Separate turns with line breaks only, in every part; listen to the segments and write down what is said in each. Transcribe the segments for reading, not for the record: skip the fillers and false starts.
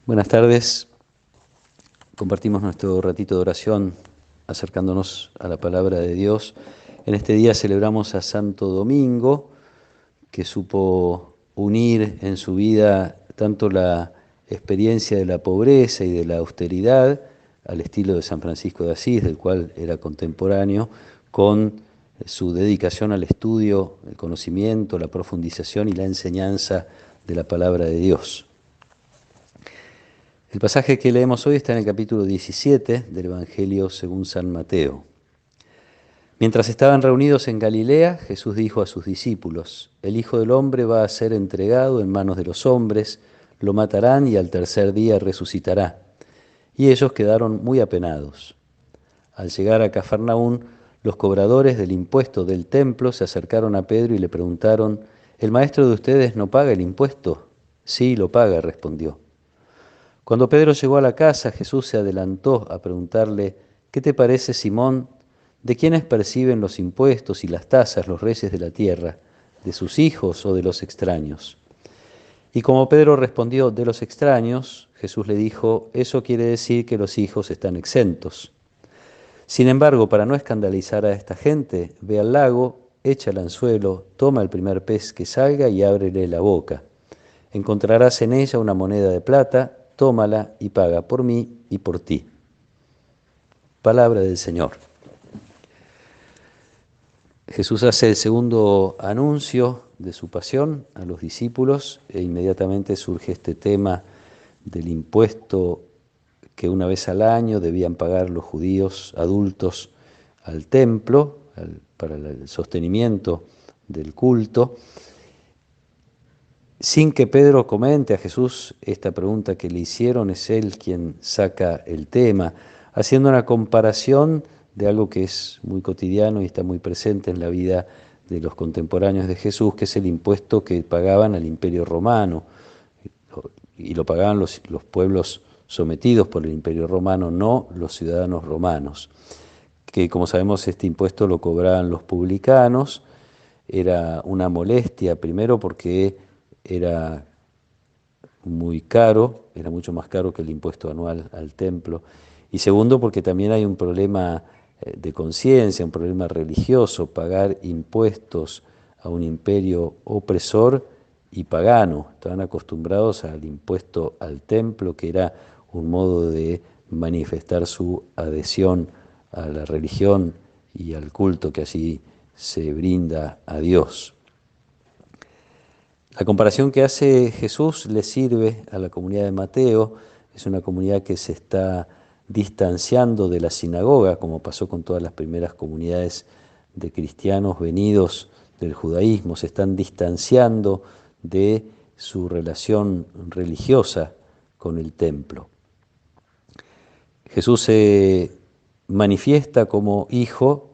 Buenas tardes. Compartimos nuestro ratito de oración acercándonos a la palabra de Dios. En este día celebramos a Santo Domingo, que supo unir en su vida tanto la experiencia de la pobreza y de la austeridad, al estilo de San Francisco de Asís, del cual era contemporáneo, con su dedicación al estudio, el conocimiento, la profundización y la enseñanza de la palabra de Dios. El pasaje que leemos hoy está en el capítulo 17 del Evangelio según San Mateo. Mientras estaban reunidos en Galilea, Jesús dijo a sus discípulos: El Hijo del Hombre va a ser entregado en manos de los hombres, lo matarán y al tercer día resucitará. Y ellos quedaron muy apenados. Al llegar a Cafarnaún, los cobradores del impuesto del templo se acercaron a Pedro y le preguntaron: ¿El maestro de ustedes no paga el impuesto? Sí, lo paga, respondió. Cuando Pedro llegó a la casa, Jesús se adelantó a preguntarle: ¿Qué te parece, Simón? ¿De quiénes perciben los impuestos y las tasas los reyes de la tierra? ¿De sus hijos o de los extraños? Y como Pedro respondió: de los extraños, Jesús le dijo: eso quiere decir que los hijos están exentos. Sin embargo, para no escandalizar a esta gente, ve al lago, echa el anzuelo, toma el primer pez que salga y ábrele la boca. Encontrarás en ella una moneda de plata, tómala y paga por mí y por ti. Palabra del Señor. Jesús hace el segundo anuncio de su pasión a los discípulos e inmediatamente surge este tema del impuesto que una vez al año debían pagar los judíos adultos al templo para el sostenimiento del culto, sin que Pedro comente a Jesús esta pregunta que le hicieron. Es él quien saca el tema, haciendo una comparación de algo que es muy cotidiano y está muy presente en la vida de los contemporáneos de Jesús, que es el impuesto que pagaban al Imperio Romano, y lo pagaban los pueblos sometidos por el Imperio Romano, no los ciudadanos romanos, que como sabemos este impuesto lo cobraban los publicanos. Era una molestia, primero porque era muy caro, era mucho más caro que el impuesto anual al templo, y segundo porque también hay un problema de conciencia, un problema religioso, pagar impuestos a un imperio opresor y pagano. Estaban acostumbrados al impuesto al templo, que era un modo de manifestar su adhesión a la religión y al culto que así se brinda a Dios. La comparación que hace Jesús le sirve a la comunidad de Mateo. Es una comunidad que se está distanciando de la sinagoga, como pasó con todas las primeras comunidades de cristianos venidos del judaísmo. Se están distanciando de su relación religiosa con el templo. Jesús se manifiesta como hijo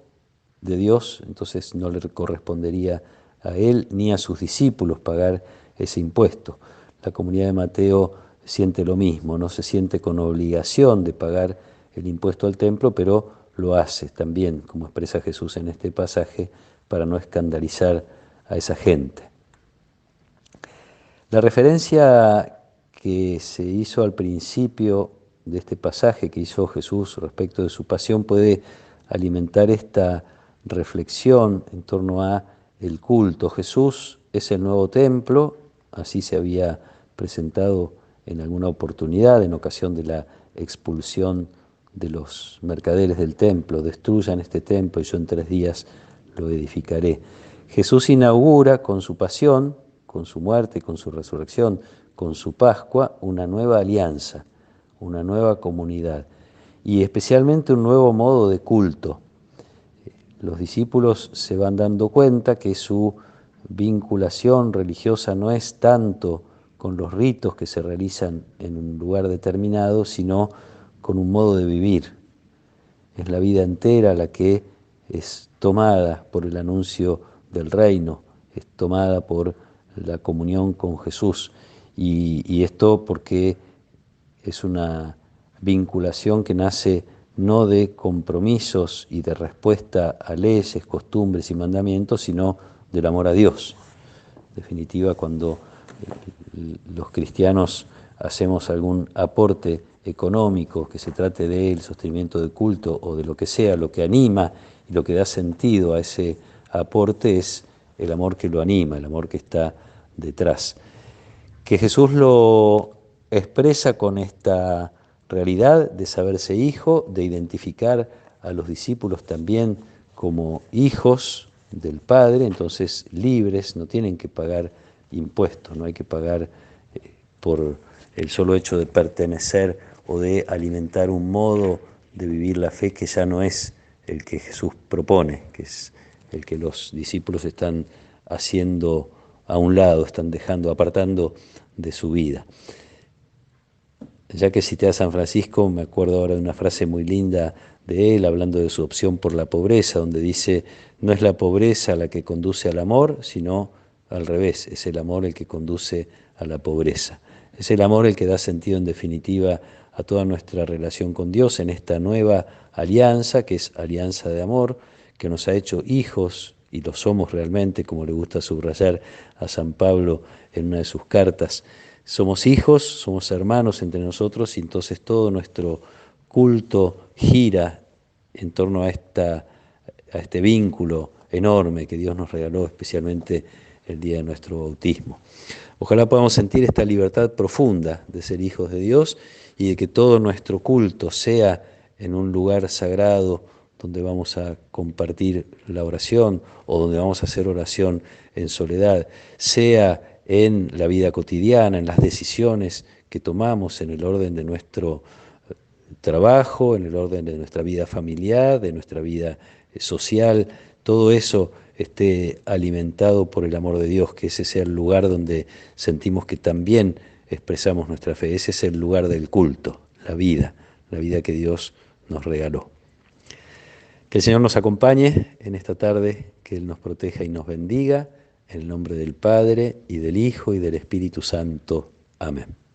de Dios, entonces no le correspondería a él ni a sus discípulos pagar ese impuesto. La comunidad de Mateo siente lo mismo, no se siente con obligación de pagar el impuesto al templo, pero lo hace también, como expresa Jesús en este pasaje, para no escandalizar a esa gente. La referencia que se hizo al principio de este pasaje que hizo Jesús respecto de su pasión puede alimentar esta reflexión en torno a el culto. Jesús es el nuevo templo, así se había presentado en alguna oportunidad en ocasión de la expulsión de los mercaderes del templo: destruyan este templo y yo en 3 días lo edificaré. Jesús inaugura con su pasión, con su muerte, con su resurrección, con su Pascua, una nueva alianza, una nueva comunidad y especialmente un nuevo modo de culto. Los discípulos se van dando cuenta que su vinculación religiosa no es tanto con los ritos que se realizan en un lugar determinado, sino con un modo de vivir. Es la vida entera la que es tomada por el anuncio del reino, es tomada por la comunión con Jesús. Y esto porque es una vinculación que nace no de compromisos y de respuesta a leyes, costumbres y mandamientos, sino del amor a Dios. En definitiva, cuando los cristianos hacemos algún aporte económico, que se trate del sostenimiento del culto o de lo que sea, lo que anima y lo que da sentido a ese aporte es el amor que lo anima, el amor que está detrás. Que Jesús lo expresa con esta realidad de saberse hijo, de identificar a los discípulos también como hijos del Padre, entonces libres, no tienen que pagar impuestos, no hay que pagar por el solo hecho de pertenecer o de alimentar un modo de vivir la fe que ya no es el que Jesús propone, que es el que los discípulos están haciendo a un lado, están dejando, apartando de su vida. Ya que cité a San Francisco, me acuerdo ahora de una frase muy linda de él, hablando de su opción por la pobreza, donde dice, no es la pobreza la que conduce al amor, sino al revés, es el amor el que conduce a la pobreza. Es el amor el que da sentido en definitiva a toda nuestra relación con Dios en esta nueva alianza, que es alianza de amor, que nos ha hecho hijos, y lo somos realmente, como le gusta subrayar a San Pablo en una de sus cartas. Somos hijos, somos hermanos entre nosotros, y entonces todo nuestro culto gira en torno a este vínculo enorme que Dios nos regaló, especialmente el día de nuestro bautismo. Ojalá podamos sentir esta libertad profunda de ser hijos de Dios y de que todo nuestro culto sea en un lugar sagrado donde vamos a compartir la oración o donde vamos a hacer oración en soledad, sea en la vida cotidiana, en las decisiones que tomamos, en el orden de nuestro trabajo, en el orden de nuestra vida familiar, de nuestra vida social, todo eso esté alimentado por el amor de Dios, que ese sea el lugar donde sentimos que también expresamos nuestra fe. Ese es el lugar del culto, la vida que Dios nos regaló. Que el Señor nos acompañe en esta tarde, que Él nos proteja y nos bendiga, en el nombre del Padre, y del Hijo, y del Espíritu Santo. Amén.